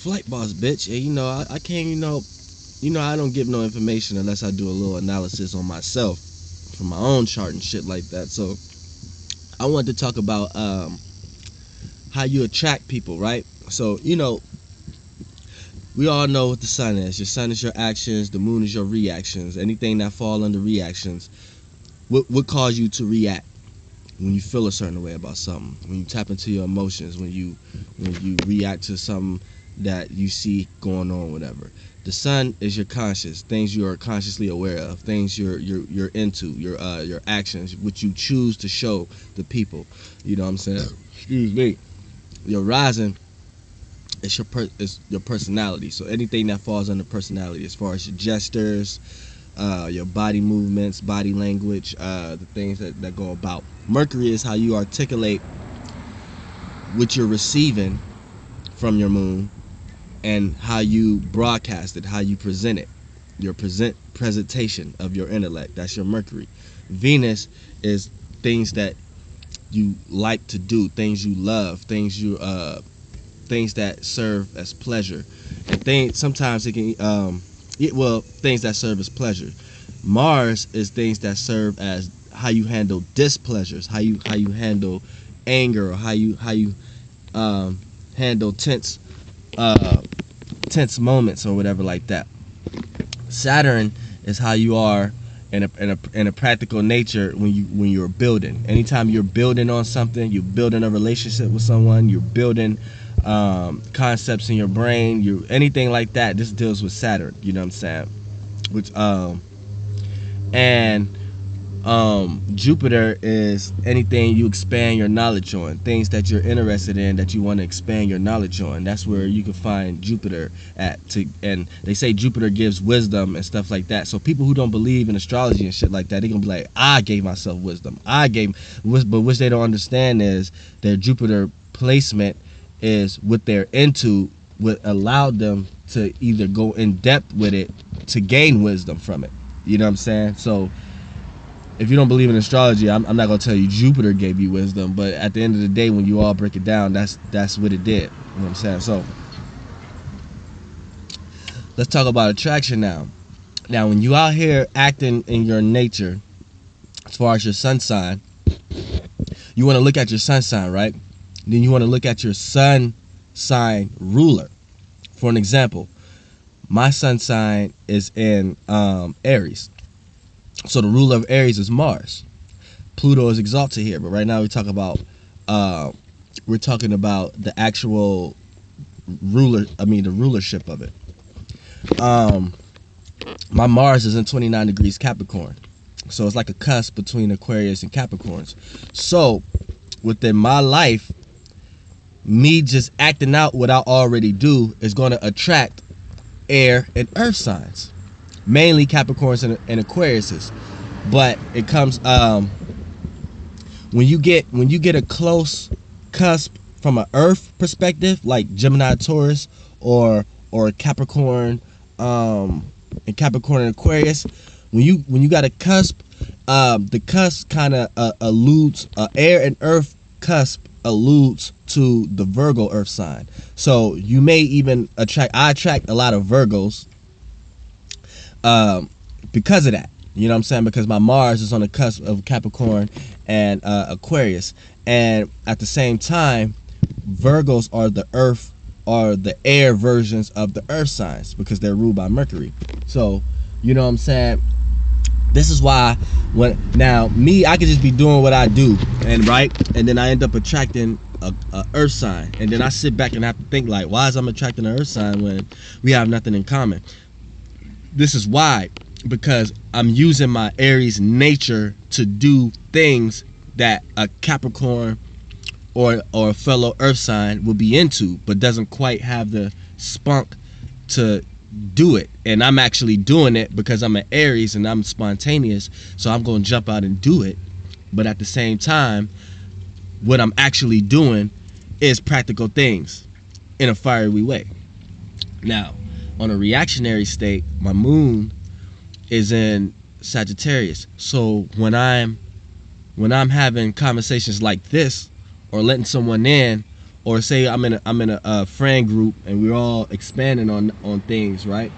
flight boss, bitch. And I can't, I don't give no information unless I do a little analysis on myself from my own chart and shit like that. So I wanted to talk about how you attract people, right? So, we all know what the sun is. Your sun is your actions, the moon is your reactions. Anything that fall under reactions would cause you to react when you feel a certain way about something, when you tap into your emotions, when you react to something that you see going on, whatever. The sun is your conscious, things you are consciously aware of, things you're into, your actions, which you choose to show the people. You know what I'm saying? Excuse me. Your rising is your personality. So anything that falls under personality, as far as your gestures, your body movements, body language, the things that go about. Mercury is how you articulate what you're receiving from your moon and how you broadcast it, how you present it, your presentation of your intellect. That's your Mercury. Venus is things that you like to do, things you love, things that serve as pleasure, and sometimes it can things that serve as pleasure. Mars is things that serve as how you handle displeasures, how you handle anger, or how you handle tense moments or whatever like that. Saturn is how you are in a practical nature when you're building. Anytime you're building on something, you're building a relationship with someone, you're building concepts in your brain, anything like that. This deals with Saturn. You know what I'm saying? Which Jupiter is anything you expand your knowledge on, things that you're interested in that you want to expand your knowledge on. That's where you can find Jupiter at. And they say Jupiter gives wisdom and stuff like that. So people who don't believe in astrology and shit like that, they're gonna be like, I gave myself wisdom. But which they don't understand is their Jupiter placement is what they're into, what allowed them to either go in depth with it to gain wisdom from it. You know what I'm saying? So if you don't believe in astrology, I'm not gonna tell you Jupiter gave you wisdom, but at the end of the day, when you all break it down, that's what it did. You know what I'm saying? So let's talk about attraction now. Now, when you out here acting in your nature, as far as your sun sign, you want to look at your sun sign, right? Then you want to look at your sun sign ruler. For an example, my sun sign is in Aries. So the ruler of Aries is Mars. Pluto is exalted here, but right now we're talking about the actual the rulership of it. My Mars is in 29 degrees Capricorn. So it's like a cusp between Aquarius and Capricorns. So within my life, me just acting out what I already do is going to attract air and earth signs, mainly Capricorns and Aquariuses. But it comes when you get a close cusp from an earth perspective, like Gemini, Taurus, or Capricorn, and Capricorn and Aquarius. When you got a cusp, the cusp kind of alludes, air and earth cusp alludes to the Virgo earth sign. So you may even I attract a lot of Virgos because of that. You know what I'm saying? Because my Mars is on the cusp of Capricorn and Aquarius. And at the same time, Virgos are the air versions of the earth signs because they're ruled by Mercury. So, you know what I'm saying? This is why I could just be doing what I do, and then I end up attracting a earth sign, and then I sit back and have to think like, why is I'm attracting an earth sign when we have nothing in common? This is why, because I'm using my Aries nature to do things that a Capricorn or a fellow earth sign will be into, but doesn't quite have the spunk to do it. And I'm actually doing it because I'm an Aries and I'm spontaneous, so I'm going to jump out and do it. But at the same time, what I'm actually doing is practical things in a fiery way. Now, on a reactionary state, my moon is in Sagittarius. So when I'm having conversations like this, or letting someone in, or say I'm in a friend group and we're all expanding on things, right?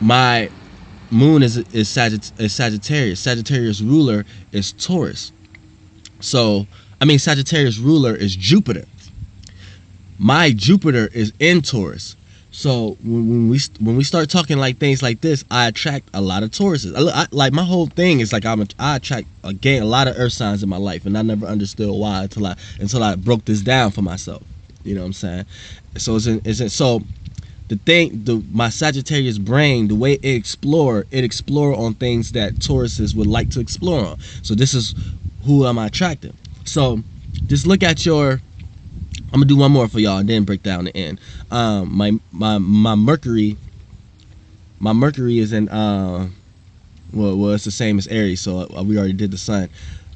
My moon is Sagittarius. Sagittarius ruler is Taurus. So Sagittarius ruler is Jupiter. My Jupiter is in Taurus. So when we start talking like things like this, I attract a lot of Tauruses. Like my whole thing is like I attract again a lot of earth signs in my life, and I never understood why until I broke this down for myself. You know what I'm saying? So so my Sagittarius brain, the way it explore on things that Tauruses would like to explore on. So this is who am I attracting. So just look at your. I'm gonna do one more for y'all and then break down the end. My Mercury is in well it's the same as Aries, so we already did the sun.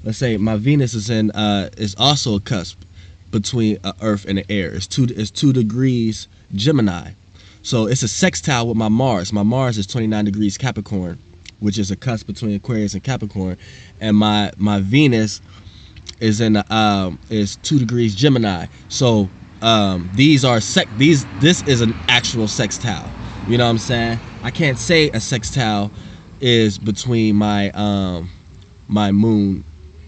Let's say my Venus is in is also a cusp between Earth and the air. It's 2 degrees Gemini, so it's a sextile with my Mars. My Mars is 29 degrees Capricorn, which is a cusp between Aquarius and Capricorn, and my Venus is in is 2 degrees Gemini. So this is an actual sextile. You know what I'm saying? I can't say a sextile is between my my moon.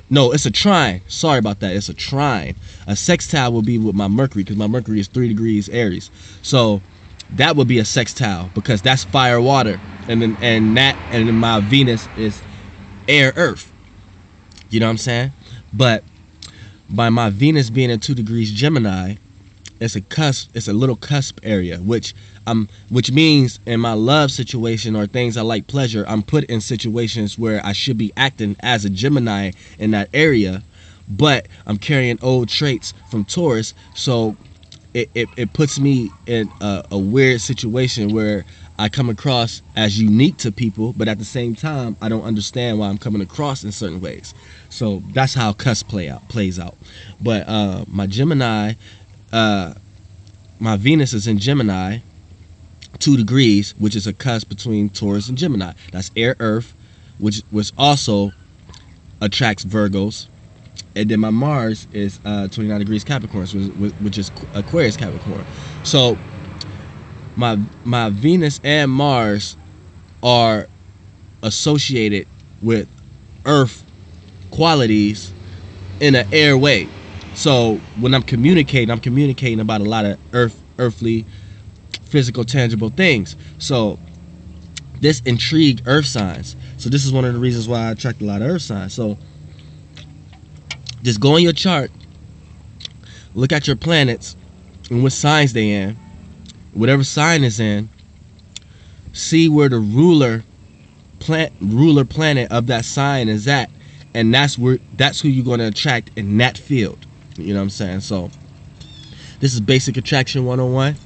No, it's a trine. Sorry about that. It's a trine. A sextile will be with my Mercury, because my Mercury is 3 degrees Aries. So that would be a sextile because that's fire, water, and then my Venus is air, earth. You know what I'm saying? But by my Venus being in 2 degrees Gemini, it's a cusp. It's a little cusp area, which means in my love situation or things I like pleasure, I'm put in situations where I should be acting as a Gemini in that area, but I'm carrying old traits from Taurus, so it puts me in a weird situation where I come across as unique to people, but at the same time, I don't understand why I'm coming across in certain ways. So that's how cusp plays out. But my Gemini, my Venus is in Gemini, 2 degrees, which is a cusp between Taurus and Gemini. That's air, earth, which also attracts Virgos. And then my Mars is 29 degrees Capricorn, which is Aquarius Capricorn. So my Venus and Mars are associated with earth qualities in an air way. So when I'm communicating about a lot of earthly, physical, tangible things. So this intrigued earth signs. So this is one of the reasons why I attract a lot of earth signs. So just go on your chart, look at your planets and what signs they in, whatever sign is in, see where the ruler planet of that sign is at, and that's who you're going to attract in that field. You know what I'm saying? So this is Basic Attraction 101.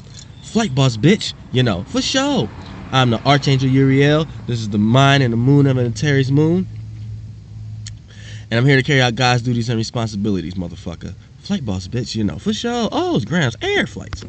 Flight boss, bitch. You know, for sure. I'm the Archangel Uriel. This is the mind and the moon of Planetary's moon. And I'm here to carry out God's duties and responsibilities, motherfucker. Flight boss, bitch, you know, for sure. Oh, it's Graham's air flights.